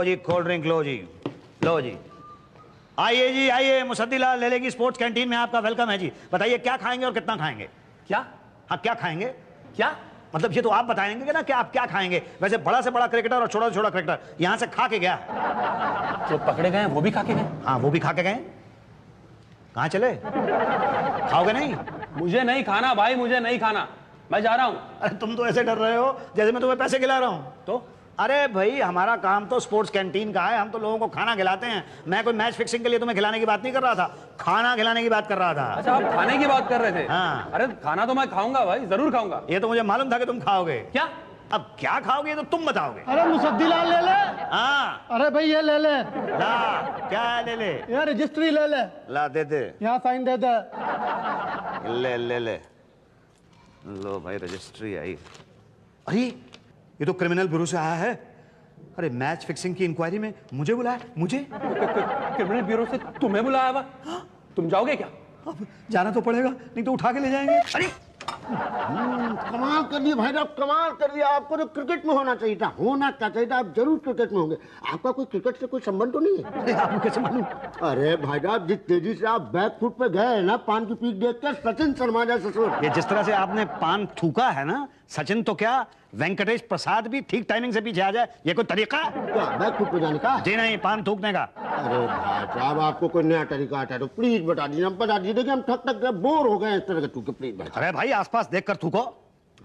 लो जी cold drink, लो जी, लो जी। आइए जी आइए, मुसद्दीलाल लेले की स्पोर्ट्स कैंटीन में आपका वेलकम है जी। बताइए क्या खाएंगे और कितना खाएंगे? क्या? हाँ क्या खाएंगे? क्या मतलब ये तो आप बताएंगे ना कि आप क्या खाएंगे। वैसे बड़ा से बड़ा क्रिकेटर और छोटा से छोटा क्रिकेटर यहां से खा के गया। जो पकड़े गए वो भी खा के गए? हाँ वो भी खा के गए। कहाँ चले? खाओगे नहीं? मुझे नहीं खाना भाई, मुझे नहीं खाना, मैं जा रहा हूँ। अरे तुम तो ऐसे डर रहे हो जैसे मैं तुम्हें पैसे खिला रहा हूँ। तो अरे भाई हमारा काम तो स्पोर्ट्स कैंटीन का है, हम तो लोगों को खाना खिलाते हैं। मैं कोई मैच फिक्सिंग के लिए तुम्हें खिलाने की बात नहीं कर रहा था, खाना खिलाने की बात कर रहा था। अच्छा, आप खाने की बात कर रहे थे? हाँ। अरे खाना तो मैं खाऊंगा भाई, जरूर खाऊंगा। ये तो मुझे मालूम था कि तुम खाओगे। क्या? अब क्या खाओगे ये तो तुम बताओगे। अरे मुसद्दीलाल ले ले। हाँ अरे भाई ये ले ले। ला, क्या ले ले? ये रजिस्ट्री ले ले। ला दे दे। यहाँ साइन दे दे। ले ले ले लो भाई, रजिस्ट्री आई। अरे ये तो क्रिमिनल ब्यूरो से आया है। अरे मैच फिक्सिंग की इंक्वायरी में मुझे बुलाया, मुझे। क्रिमिनल ब्यूरो से तुम्हें बुलाया हुआ? तुम जाओगे क्या? अब जाना तो पड़ेगा, नहीं तो उठा के ले जाएंगे। अरे कमाल कर दिया भाई साहब, कमाल कर दिया। आपको तो क्रिकेट में होना चाहिए था, होना क्या चाहिए था, आप जरूर क्रिकेट में होंगे। आपका कोई क्रिकेट से कोई संबंध तो नहीं है? अरे आपको कैसे मालूम? अरे भाई साहब जिस तेजी से आप बैक फुट पे गए ना, पान की पीक देख कर सचिन शर्मा जैसे ससुर। ये जिस तरह से आपने पान थूका है ना, सचिन तो क्या वेंकटेश प्रसाद भी ठीक टाइमिंग से पीछे आ जाए, ये कोई तरीका? क्या बैक फुट पे जाने का? जी नहीं, पान थूकने का। अरे भाई साहब आपको कोई नया तरीका आता है तो प्लीज बता दीजिए, हम बता दीजिए। देखिए हम थक थक बोर हो गए इस तरह के थूके, प्लीज भाई। अरे भाई आसपास देखकर थूको।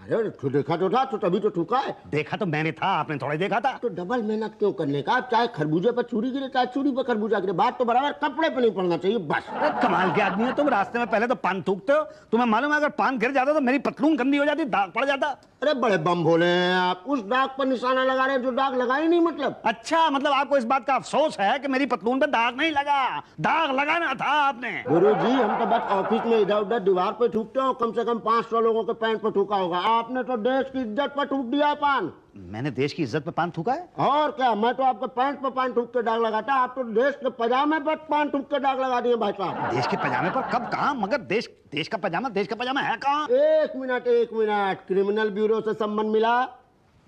अरे तो देखा तो था, तो तभी तो थूका है। देखा तो मैंने था, आपने थोड़ा ही देखा था। तो डबल मेहनत क्यों करने का? आप चाहे खरबूजे पर छुरी गिरे, चाहे छुरी पर खरबूजा गिरे, बात तो बराबर कपड़े पे नहीं पड़ना चाहिए बस। अरे कमाल के आदमी हो तुम, रास्ते में पहले तो पान थूकते हो। तुम्हें मालूम है अगर पान गिर जाता तो मेरी पतलून गंदी हो जाती, दाग पड़ जाता। अरे बड़े बम भोले हैं आप, उस दाग पर निशाना लगा रहे हैं जो दाग लगा ही नहीं। मतलब अच्छा, मतलब आपको इस बात का अफसोस है कि मेरी पतलून पे दाग नहीं लगा। दाग लगाना था आपने। गुरुजी हम तो बस ऑफिस में इधर उधर दीवार पे थूकते हो, कम से कम 500 लोगों के पैंट पे थूका होगा। आपने तो देश की इज्जत पर थूक दिया पान। मैंने देश की इज्जत पे पान थूका है? और क्या, मैं तो आपके पैंट पर पान थूक के दाग लगाता, आप तो देश के पजामे पर पान थूक के दाग लगा दिए भाई साहब। देश के पजामे पर कब, कहाँ? मगर देश का पजामा है कहाँ? एक मिनट, क्रिमिनल ब्यूरो से सम्मन मिला?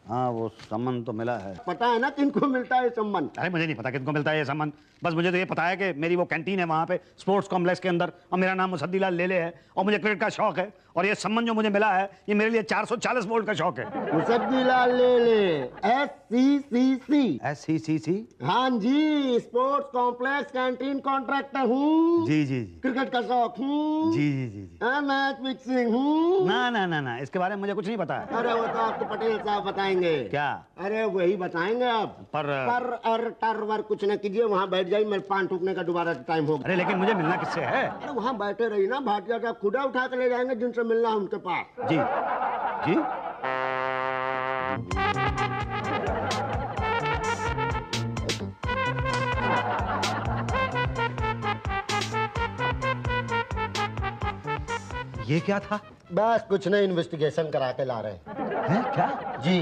हाँ वो सम्मान तो मिला है। पता है ना किनको मिलता है सम्मन? अरे मुझे नहीं पता किनको मिलता है ये सम्मान, बस मुझे तो ये पता है कि मेरी वो कैंटीन है वहाँ पे स्पोर्ट्स कॉम्प्लेक्स के अंदर, और मेरा नाम मुसद्दीलाल लेले है, और मुझे क्रिकेट का शौक है, और ये सम्मान जो मुझे मिला है ये मेरे लिए 440 वोल्ट का शौक है। मुसद्दीलाल लेले, SCCC। SCCC? हाँ जी, स्पोर्ट्स कॉम्प्लेक्स कैंटीन कॉन्ट्रैक्टर हूँ। जी जी जी। क्रिकेट का शौक हूँ। जी जी जी जी। मैच फिक्सिंग हूँ। ना ना ना ना, इसके बारे में मुझे कुछ नहीं पता है। अरे वो तो आपको पटेल साहब बताएंगे। क्या? अरे वही बताएंगे आप। पर और टर वर कुछ न कीजिए, वहाँ बैठ जाइए, मेरे पान थूकने का दोबारा टाइम होगा। अरे लेकिन मुझे मिलना किससे है? अरे वहाँ बैठे रही ना, भाटिया साहब खुदा उठा के ले जाएंगे जिनसे मिलना है उनके पास। जी जी। ये क्या था? बस कुछ नहीं, इन्वेस्टिगेशन करा के ला रहे है क्या? जी।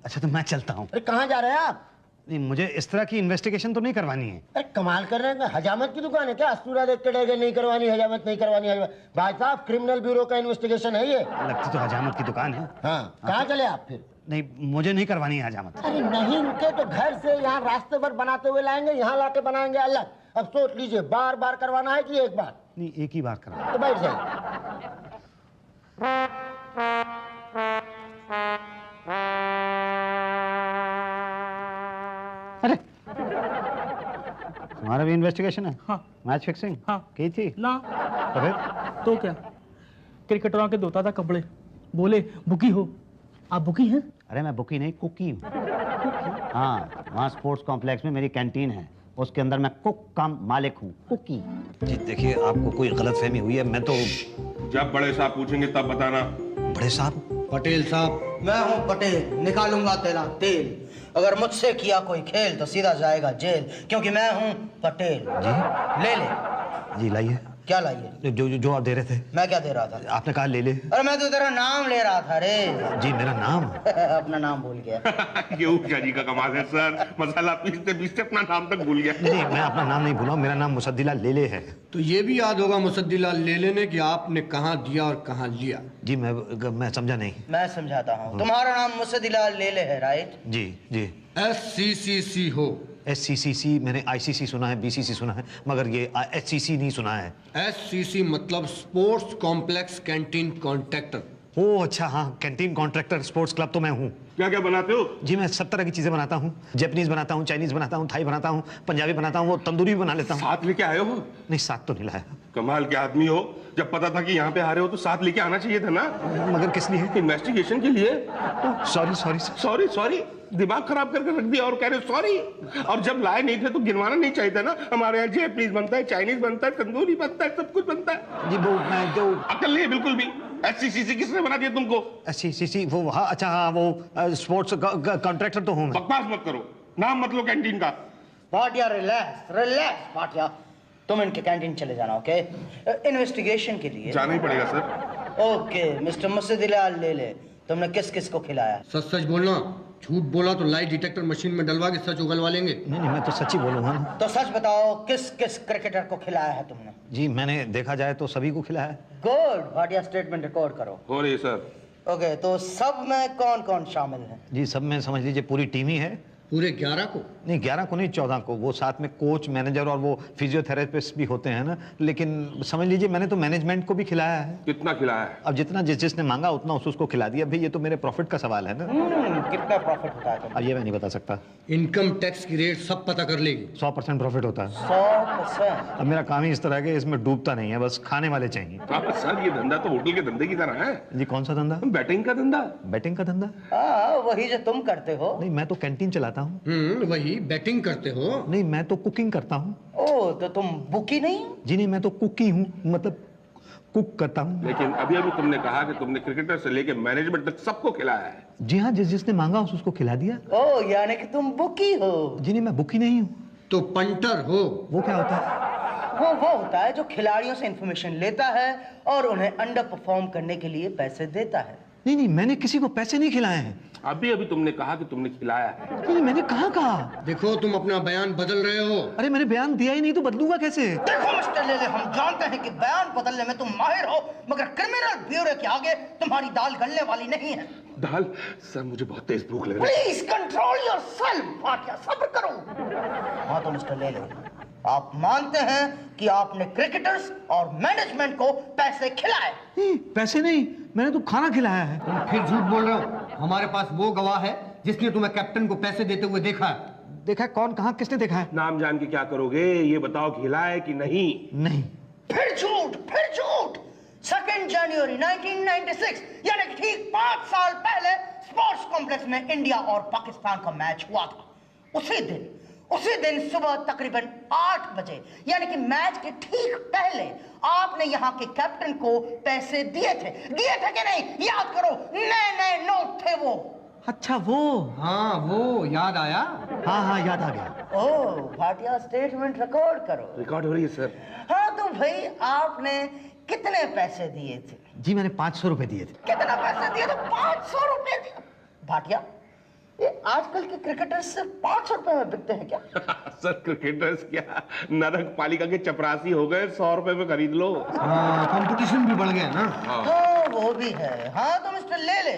अच्छा तो मैं चलता हूँ। अरे कहाँ जा रहे हैं आप? नहीं, मुझे इस तरह की इन्वेस्टिगेशन तो नहीं करवानी है। अरे कमाल कर रहे हैं, हजामत की दुकान है क्या? अस्तूरा देख के डर गए, नहीं करवानी हजामत, नहीं करवानी हजामत। भाई साहब क्रिमिनल ब्यूरो का इन्वेस्टिगेशन है ये। लगती तो हजामत की दुकान है। हाँ, कहाँ चले आप फिर? नहीं, मुझे नहीं करवानी है हजामत। अरे नहीं रुके तो घर से यहाँ रास्ते पर बनाते हुए लाएंगे, यहाँ लाके बनाएंगे अलग। अब सोच लीजिए, बार बार करवाना है कि एक बार? नहीं, एक ही बार करवाना। तो बैठ जाइए। अरे तुम्हारा भी इन्वेस्टिगेशन है? हाँ। Match fixing? हाँ। की थी ना तो फिर? तो क्या, क्रिकेटरों के धोता था कपड़े, बोले बुकी हो। आप बुकी हैं? अरे मैं बुकी नहीं, कुकी हूँ। हाँ, वहाँ स्पोर्ट्स कॉम्प्लेक्स में मेरी कैंटीन है, उसके अंदर मैं कुक का मालिक हूँ, कुकी। जी देखिए, आपको कोई गलतफहमी हुई है, मैं तो। जब बड़े साहब पूछेंगे तब बताना। बड़े साहब? पटेल साहब। मैं हूँ पटेल, निकालूंगा तेरा तेल। अगर मुझसे किया कोई खेल तो सीधा जाएगा जेल, क्योंकि मैं हूँ पटेल। जी ले ले। जी लाइए। क्या लाइए? जो आप दे रहे थे। मैं क्या दे रहा था? आपने कहा ले ले। अरे मैं तो तेरा नाम ले रहा था रे। जी मेरा नाम? अपना नाम भूल गया। ये ऊषा जी का कमाल है सर, मसाला पीसते पीसते अपना नाम तक भूल गया। नहीं, मैं अपना नाम नहीं भूला, मेरा नाम मुसद्दीलाल लेले है। तो ये भी याद होगा मुसद्दीलाल लेले ने कि आपने कहाँ दिया और कहाँ लिया। जी मैं समझा नहीं। मैं समझाता हूँ। तुम्हारा नाम मुसद्दीलाल लेले है, राइट? जी जी। SCCC हो। SCCC मैंने ICC सुना है, BCC सुना है, मगर ये SCC नहीं सुना है। SCC मतलब स्पोर्ट्स कॉम्प्लेक्स कैंटीन कॉन्ट्रैक्टर। ओह अच्छा, हाँ, कैंटीन कॉन्ट्रैक्टर स्पोर्ट्स क्लब तो मैं हूँ। क्या क्या बनाते हो? जी मैं सब तरह की चीजें बनाता हूँ। जैपनीज बनाता हूँ, चाइनीज बनाता हूँ, थाई बनाता हूँ, पंजाबी बनाता हूँ, वो तंदूरी भी बना लेता हूँ। साथ लेके आए हो? नहीं, साथ तो नहीं लाया। कमाल के आदमी हो। जब पता था कि यहाँ पे आ रहे हो तो साथ लेके आना चाहिए था ना। मगर किस लिए? इन्वेस्टिगेशन के लिए। सॉरी सॉरी सॉरी सॉरी, दिमाग खराब करके रख दिया और कह रहे सॉरी। और जब लाए नहीं थे तो गिनवाना नहीं चाहिए था ना। हमारे यहाँ जैपनीज बनता है, चाइनीज बनता है, तंदूरी बनता है, सब कुछ बनता है। जी वो मैं जो अकल नहीं है बिल्कुल भी। SCCC किसने बना दिया तुमको? SCCC वो, हाँ अच्छा, हाँ वो स्पोर्ट्स कॉन्ट्रैक्टर तो हूँ मैं। बकवास मत करो, नाम मत लो कैंटीन का। भाटिया रिलैक्स रिलैक्स भाटिया, तुम इनके कैंटीन चले जाना, ओके? इन्वेस्टिगेशन के लिए जाना ही पड़ेगा सर। ओके मिस्टर मुसद्दिलाल ले ले, तुमने किस किस को खिलाया? सच सच बोलना, झूठ बोला तो लाई डिटेक्टर मशीन में डलवा के सच उगलवा लेंगे। नहीं नहीं, मैं तो सच ही बोलूँगा ना। तो सच बताओ, किस किस क्रिकेटर को खिलाया है तुमने? जी मैंने देखा जाए तो सभी को खिलाया है। गुड, भाटिया स्टेटमेंट रिकॉर्ड करो। हो रही है सर। ओके, तो सब में कौन कौन शामिल है? जी सब में समझ लीजिए पूरी टीम ही है। पूरे 11 को? नहीं 11 को नहीं, 14 को। वो साथ में कोच, मैनेजर और वो फिजियोथेरेपिस्ट भी होते हैं ना। लेकिन समझ लीजिए मैंने तो मैनेजमेंट को भी खिलाया है। कितना खिलाया है? अब जितना जिसने मांगा उतना उसको खिला दिया। भाई ये तो मेरे प्रॉफिट का सवाल है ना। कितना प्रॉफिट होता है अब ये मैं नहीं बता सकता। इनकम टैक्स की रेट सब पता कर लेगी। 100% प्रॉफिट होता है। 100%? अब मेरा काम ही इस तरह है, इसमें डूबता नहीं है, बस खाने वाले चाहिए। सर ये धंधा तो होटल के धंधे की तरह है। जी कौन सा धंधा? बैटिंग का धंधा। बैटिंग का धंधा? हाँ, वही जो तुम करते हो। नहीं मैं तो कैंटीन चलाता हूँ। वही बैटिंग करते हो। नहीं मैं तो कुकिंग करता हूँ। ओह, तो तुम बुकी नहीं हो? जी नहीं, मैं तो कुक ही हूँ, मतलब कुक करता हूँ। लेकिन अभी अभी तुमने कहा कि तुमने क्रिकेटर से लेके मैनेजमेंट तक सबको खिलाया है। जी हाँ, जिसने मांगा उसको खिला दिया। ओह, यानी कि तुम बुकी हो? जी नहीं, मैं बुक ही नहीं हूँ। तो पंटर हो। वो क्या होता है? वो होता है जो खिलाड़ियों से इंफॉर्मेशन लेता है और उन्हें अंडर परफॉर्म करने के लिए पैसे देता है। नहीं नहीं, मैंने किसी को पैसे नहीं खिलाए हैं। अभी अभी तुमने कहा कि तुमने खिलाया है। नहीं मैंने कहाँ कहा? देखो तुम अपना बयान बदल रहे हो। अरे मैंने बयान दिया ही नहीं तो बदलूंगा कैसे? देखो मिस्टर लेले, हम जानते हैं कि बयान बदलने में तुम माहिर हो, मगर क्रिमिनल ब्यूरो के आगे तुम्हारी दाल गलने वाली नहीं है। दाल? सर मुझे बहुत तेज भूख लग रही है। प्लीज कंट्रोल योरसेल्फ भाटिया, सब्र करो। हाँ तो मिस्टर लेले, आप मानते हैं कि आपने क्रिकेटर्स और मैनेजमेंट को पैसे खिलाए? नहीं, पैसे नहीं, मैंने तो खाना खिलाया है। तुम फिर झूठ बोल रहे हो। हमारे पास वो गवाह है जिसने तुम्हें कैप्टन को पैसे देते हुए देखा है। देखा है? कौन, कहाँ, किसने देखा है? नाम जान के क्या करोगे? ये बताओ खिलाए कि नहीं? नहीं। फिर झूठ, फिर झूठ। 2 जनवरी 1996 यानी कि ठीक 5 साल पहले स्पोर्ट्स कॉम्प्लेक्स में इंडिया और पाकिस्तान का मैच हुआ था। उसी दिन सुबह तकरीबन 8 बजे यानी कि मैच के ठीक पहले आपने यहाँ के कैप्टन को पैसे दिए थे कि नहीं? याद करो, नए नोट थे वो। अच्छा वो? हाँ वो याद आया। हाँ हाँ याद आ गया। ओह, भाटिया स्टेटमेंट रिकॉर्ड करो। रिकॉर्ड हो रही है सर। हाँ तो भाई, आपने कितने पैसे दिए थे? जी मैंने 500 रुपए दिए थे। कितना पैसे दिए थे? 500 रुपए दिए। भाटिया, ये आजकल के क्रिकेटर्स सिर्फ 500 रुपए में बिकते हैं क्या? सर क्रिकेटर्स क्या, नरक पालिका के चपरासी हो गए। 100 रुपए में खरीद लो। कंपटीशन भी बढ़ गया ना। हाँ वो भी है। हाँ तो मिस्टर ले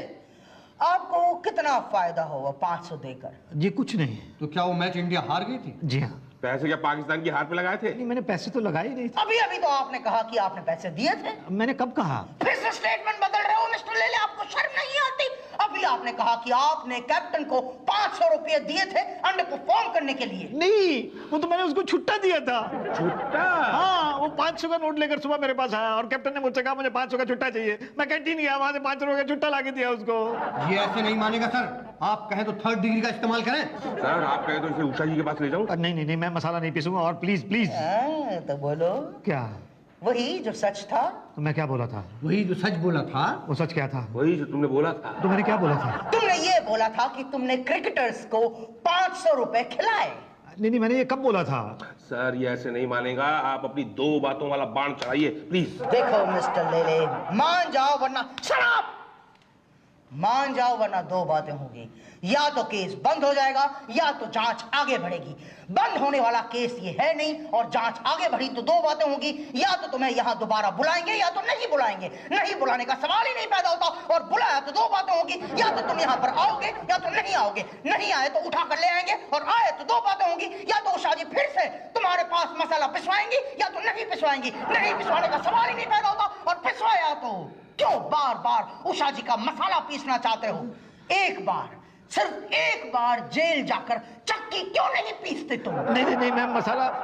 आपको कितना फायदा होगा 500 देकर? जी कुछ नहीं। तो क्या वो मैच इंडिया हार गई थी? जी हाँ। पैसे क्या पाकिस्तान की हार पे लगाए थे? नहीं मैंने पैसे तो लगाए ही नहीं थे। अभी अभी तो आपने कहा कि आपने पैसे दिए थे। मैंने कब कहा? फिर से स्टेटमेंट बदल रहे हो मिस्टर लेले, आपको शर्म नहीं आती? अभी आपने कहा कि आपने कैप्टन को 500 रुपए दिए थे अंडर परफॉर्म करने के लिए। नहीं, वो तो मैंने उसको छुट्टा दिया था। छुट्टा? हाँ, वो 500 का नोट लेकर सुबह मेरे पास आया और कैप्टन ने मुझसे कहा मुझे 500 का छुट्टा चाहिए। मैं कैंटीन गया, वहां से 500 रुपए का छुट्टा ला के दिया उसको। ये ऐसे नहीं मानेगा सर। आप कहें तो 3rd डिग्री का इस्तेमाल करें। सर आप कहें तो इसे उषा जी के पास ले जाऊं? नहीं नहीं नहीं, मैं मसाला नहीं पीसूंगा। और प्लीज प्लीज। तो बोलो। क्या? वही जो सच था। तो मैं क्या बोला था? वही जो सच बोला था। वो सच क्या था? वही जो तुमने बोला था। तो मैंने क्या बोला था? तुमने ये बोला था कि तुमने क्रिकेटर्स को 500 रुपए खिलाए। नहीं नहीं, मैंने ये कब बोला था? सर ये ऐसे नहीं मानेगा। आप अपनी 2 बातों वाला बाण चढ़ाइए प्लीज। देखो मिस्टर लेले, मान जाओ वरना शराब। मान जाओ वरना दो बातें होंगी, या तो केस बंद हो जाएगा या तो जांच आगे बढ़ेगी। बंद होने वाला केस ये है नहीं और जांच आगे बढ़ी तो दो बातें होंगी, या तो तुम्हें यहाँ दोबारा बुलाएंगे या तो नहीं बुलाएंगे। नहीं बुलाने का सवाल ही नहीं पैदा होता, और बुलाया तो दो बातें होंगी, या तो तुम यहाँ पर आओगे या तो नहीं आओगे। नहीं आए तो उठा कर ले आएंगे, और आए तो दो बातें होंगी, या तो उषा जी फिर से तुम्हारे पास मसाला पिसवाएंगी या तो नहीं पिसवाएंगी। नहीं पिसवाने का सवाल ही नहीं पैदा होता, और पिसवाया तो क्यों बार बार उषा जी का मसाला पीसना चाहते हो? एक बार, सिर्फ एक बार जेल जाकर चक्की क्यों नहीं पीसते तुम? नहीं, मैं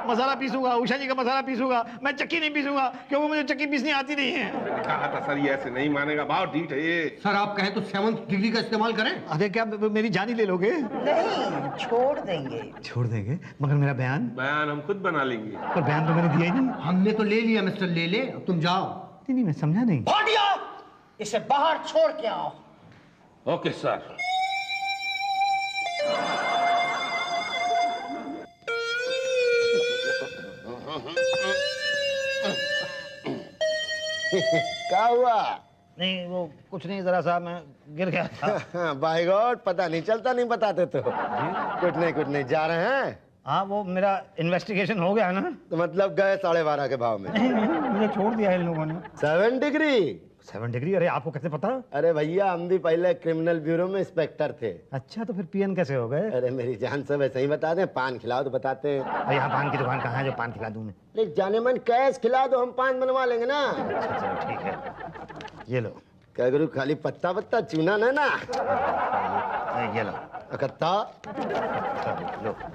मसाला पीसूंगा, उषा जी का मसाला पीसूंगा, मैं चक्की नहीं पीसूंगा क्योंकि मुझे चक्की पीसनी आती नहीं है। मैंने कहा था सर, ये ऐसे नहीं मानेगा, भाव ठीक है ये। सर आप कहें तो 7th डिग्री का इस्तेमाल करें। अरे क्या मेरी जान ही ले लोगे? नहीं, छोड़ देंगे। छोड़ देंगे मगर मेरा बयान हम खुद बना लेंगे। पर बयान तो मैंने दिया ही नहीं। हमने तो ले लिया मिस्टर ले, अब तुम जाओ। नहीं, मैं समझा नहीं। भाटिया, इसे बाहर छोड़ के आओ। Okay sir. क्या हुआ? नहीं वो कुछ नहीं, जरा सा मैं गिर गया था। बाय गॉड, पता नहीं चलता, नहीं बताते तो। कुछ नहीं जा रहे हैं। हाँ वो मेरा इन्वेस्टिगेशन हो गया ना, तो मतलब गए 12.5 के भाव में। नहीं, मुझे छोड़ दिया इन लोगों ने। 7 डिग्री? 7 डिग्री? अरे आपको कैसे पता? अरे भैया, हम भी पहले क्रिमिनल ब्यूरो में इंस्पेक्टर थे। अच्छा, तो फिर पीएन कैसे हो गए? अरे मेरी जान सब ऐसे ही बता दें, पान खिलाओ तो बताते हैं। यहाँ पान की दुकान कहाँ है जो पान खिला दूं मैं? अरे जाने मन कैश खिला दो, हम पान बनवा लेंगे ना। अच्छा चलो ठीक है, ये लो। क्या गुरु, खाली पत्ता चूना ना? ये लो कत्ता,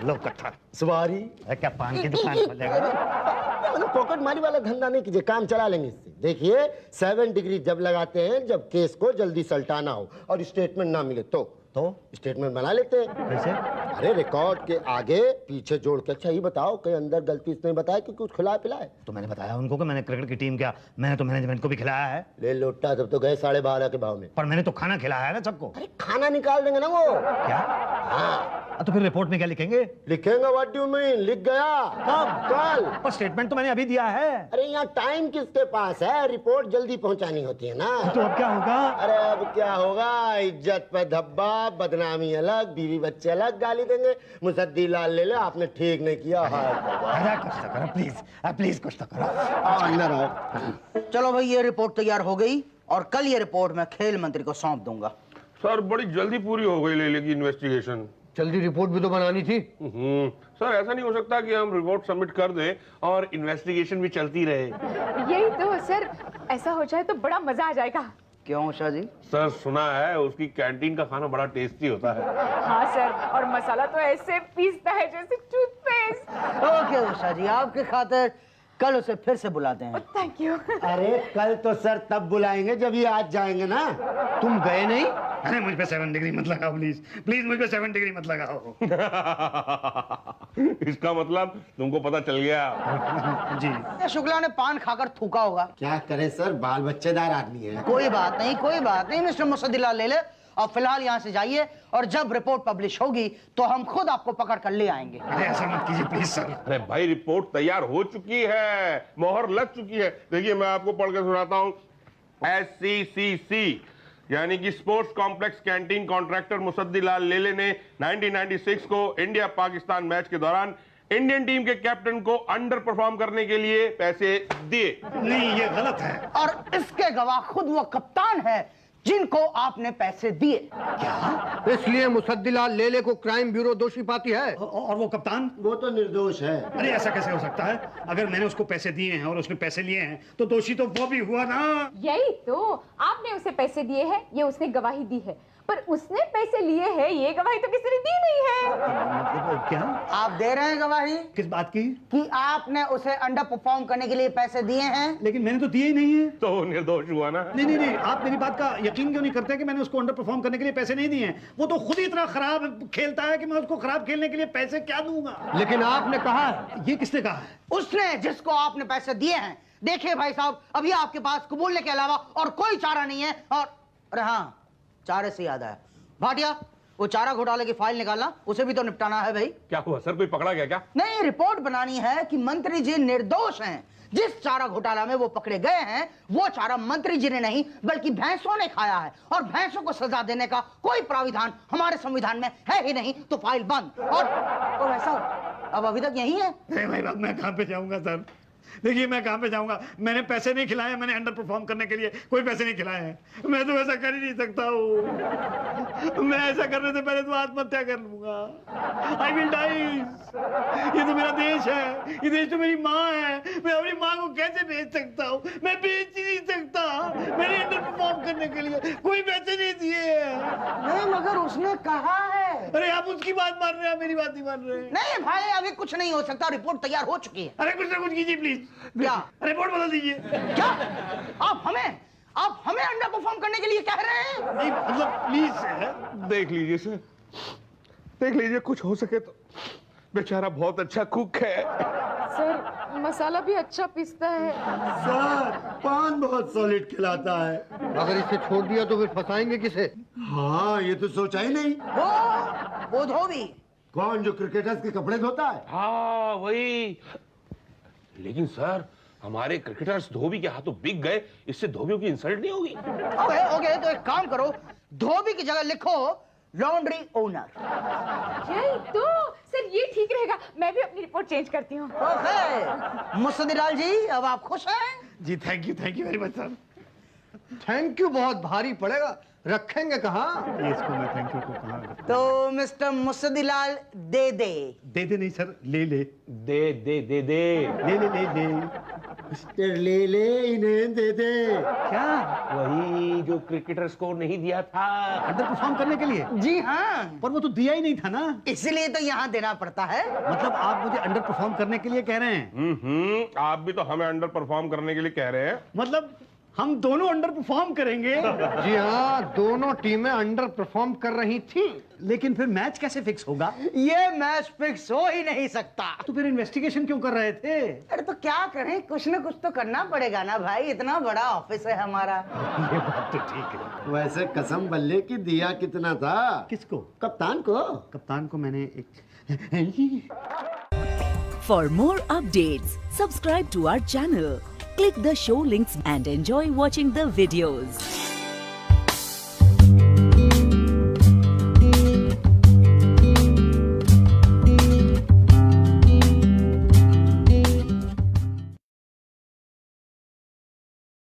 लो कट्ठा। सवारी। क्या पान की दुकान खोलेगा? पॉकेट मारी वाला धंधा नहीं कीजिए, काम चला लेंगे इससे। देखिए 7 डिग्री जब लगाते हैं जब केस को जल्दी सल्टाना हो और स्टेटमेंट ना मिले तो स्टेटमेंट बना लेते हैं। कैसे? अरे रिकॉर्ड के आगे पीछे जोड़ के। अच्छा ये बताओ, कहीं अंदर गलती इसने बताया कि कुछ खिलाया पिलाया? तो मैंने बताया उनको कि मैंने क्रिकेट की टीम क्या, मैंने तो मैनेजमेंट को भी खिलाया है। ले लोटा, तब तो गए 12.5 के भाव में। पर मैंने तो खाना खिलाया है ना सबको। अरे खाना निकाल देंगे ना वो। क्या? हाँ। तो फिर रिपोर्ट में क्या लिखेंगे? लिखेंगे, व्हाट डू मीन? लिख गया। कब? कल। पर स्टेटमेंट तो मैंने अभी दिया है। अरे यहाँ टाइम किसके पास है? रिपोर्ट जल्दी पहुंचानी होती है ना। तो अब क्या होगा? अरे अब क्या होगा? इज्जत पे धब्बा, बदनामी अलग, बीवी बच्चे अलग गाली देंगे। मुसद्दी लाल ले ले, आपने ठीक नहीं किया। अरे कुछ तो करो प्लीज कुछ तो करो। अंदर आओ। चलो भाई, ये रिपोर्ट तैयार हो गई और कल ये रिपोर्ट मैं खेल मंत्री को सौंप दूंगा। सर बड़ी जल्दी पूरी हो गई लेले की इन्वेस्टिगेशन। जल्दी रिपोर्ट भी तो बनानी थी। सर ऐसा नहीं हो सकता कि हम रिपोर्ट सबमिट कर दें और इन्वेस्टिगेशन भी चलती रहे। यही तो सर, ऐसा हो जाए तो बड़ा मजा आ जाएगा। क्यों उषा जी? सर सुना है उसकी कैंटीन का खाना बड़ा टेस्टी होता है। हाँ सर, और मसाला तो ऐसे पीसता है जैसे टूथपेस्ट। ओके उषा जी, आपके खातिर कल उसे फिर से बुलाते हैं। Thank you. अरे कल तो सर तब बुलाएंगे जब ये आज जाएंगे ना। तुम गए नहीं? अरे मुझ पे 7 डिग्री मत लगाओ प्लीज मुझ पे 7 डिग्री मत लगाओ। इसका मतलब तुमको पता चल गया। जी। शुक्ला ने पान खाकर थूका होगा। क्या करें सर, बाल बच्चेदार आदमी है। कोई बात नहीं मिस्टर मुसद्दीलाल ले ले, और फिलहाल यहाँ से जाइए, और जब रिपोर्ट पब्लिश होगी तो हम खुद आपको पकड़ कर ले आएंगे। अरे ऐसा मत कीजिए प्लीज सर। अरे भाई रिपोर्ट तैयार हो चुकी है, मोहर लग चुकी है। देखिए मैं आपको पढ़ के सुनाता हूँ। SCCC यानी कि sports complex canteen contractor Musaddilal लेले ने 1996 को इंडिया पाकिस्तान मैच के दौरान इंडियन टीम के कैप्टन को अंडर परफॉर्म करने के लिए पैसे दिए। नहीं ये गलत है। और इसके गवाह खुद वो कप्तान है जिनको आपने पैसे दिए। क्या? इसलिए मुसद्दीलाल लेले को क्राइम ब्यूरो दोषी पाती है। और वो कप्तान? वो तो निर्दोष है। अरे ऐसा कैसे हो सकता है? अगर मैंने उसको पैसे दिए हैं और उसने पैसे लिए हैं तो दोषी तो वो भी हुआ ना। यही तो, आपने उसे पैसे दिए हैं, ये उसने गवाही दी है, पर उसने पैसे लिए हैं ये गवाही तो किसी ने दी नहीं है। मतलब क्या? आप दे रहे हैं गवाही किस बात की? कि आपने उसे अंडर परफॉर्म करने के लिए पैसे दिए हैं? लेकिन मैंने तो दिए ही नहीं है। तो निर्दोष हुआ ना। नहीं आप मेरी बात का यकीन क्यों नहीं करते कि मैंने उसको अंडर परफॉर्म करने के लिए पैसे नहीं दिए हैं? वो तो खुद ही इतना खराब खेलता है कि मैं उसको खराब खेलने के लिए पैसे क्या दूंगा। लेकिन आपने कहा। ये किसने कहा है? उसने जिसको आपने पैसे दिए हैं। देखिए भाई साहब, अभी आपके पास कबूलने के अलावा और कोई चारा नहीं है। और अरे हाँ, चारे से याद आया, भाटिया वो चारा घोटाले की फाइल निकालना, उसे भी तो निपटाना है भाई। क्या हुआ सर, कोई पकड़ा गया क्या? नहीं, रिपोर्ट बनानी है कि मंत्री जी निर्दोष हैं, जिस चारा घोटाला में वो पकड़े गए हैं वो चारा मंत्री जी ने नहीं बल्कि भैंसों ने खाया है, और भैंसों को सजा देने का कोई प्राविधान हमारे संविधान में है ही नहीं, तो फाइल बंद। और ऐसा अब अभी तक यही है। अरे भाई बाबू, मैं कहाँ पे जाऊंगा सर? देखिए मैं कहाँ पे जाऊंगा, मैंने पैसे नहीं खिलाए, मैंने अंडर परफॉर्म करने के लिए कोई पैसे नहीं खिलाए हैं। मैं तो ऐसा कर ही नहीं सकता हूँ। मैं ऐसा करने से पहले तो आत्महत्या कर लूंगा। I will die. ये तो मेरा देश है, ये देश तो मेरी माँ है। मैं अपनी माँ को कैसे बेच सकता हूँ? मैं बेच ही नहीं सकता। मैंने अंडर परफॉर्म करने के लिए कोई पैसे नहीं दिए। नहीं मगर उसने कहा है। अरे आप उसकी बात मान रहे हैं, मेरी बात नहीं मान रहे। नहीं भाई अभी कुछ नहीं हो सकता, रिपोर्ट तैयार हो चुकी है। अरे कुछ ना कुछ कीजिए प्लीज। क्या? रिपोर्ट बदल दीजिए। क्या आप हमें अंडर परफॉर्म करने के लिए कह रहे हैं? नहीं मतलब प्लीज। देख लीजिए सर, देख लीजिए, कुछ हो सके तो। बेचारा बहुत अच्छा कुक है। सर मसाला भी अच्छा पीसता है। सर पान बहुत सॉलिड खिलाता है। अगर इसे छोड़ दिया तो फिर फंसाएंगे किसे? हाँ ये तो सोचा ही नहीं। वो धोबी कौन जो क्रिकेटर्स के कपड़े धोता है? हाँ वही। लेकिन सर हमारे क्रिकेटर्स धोबी के हाथों बिक गए, इससे धोबियों की इंसल्ट नहीं होगी? ओके तो एक काम करो, धोबी की जगह लिखो लॉन्ड्री ओनर। यही तो सर, ये ठीक रहेगा। मैं भी अपनी रिपोर्ट चेंज करती हूँ। ओके मुसद्दीलाल जी, अब आप खुश हैं? जी thank you very much sir. Thank you बहुत भारी पड़ेगा, रखेंगे कहाँ? इसको मैं थैंक यू को कहाँ रखूं? तो मिस्टर मुसद्दीलाल दे दे नहीं सर, ले दे मिस्टर ले इन्हें दे दे। क्या? वही जो क्रिकेटर्स को नहीं दिया था अंडर परफॉर्म करने के लिए? जी हाँ, पर वो तो दिया ही नहीं था ना। इसलिए तो यहाँ देना पड़ता है। मतलब आप मुझे अंडर परफॉर्म करने के लिए कह रहे हैं? आप भी तो हमें अंडर परफॉर्म करने के लिए कह रहे हैं। मतलब हम दोनों अंडर परफॉर्म करेंगे? जी हाँ, दोनों टीमें अंडर परफॉर्म कर रही थी। लेकिन फिर मैच कैसे फिक्स होगा? ये मैच फिक्स हो ही नहीं सकता। तो फिर इन्वेस्टिगेशन क्यों कर रहे थे? अरे तो क्या करें, कुछ न कुछ तो करना पड़ेगा ना भाई, इतना बड़ा ऑफिस है हमारा। ये बात तो ठीक है। वैसे कसम बल्ले की दिया कितना था? किसको? कप्तान को। कप्तान को मैंने एक For more updates, subscribe to our channel, click the show links and enjoy watching the videos.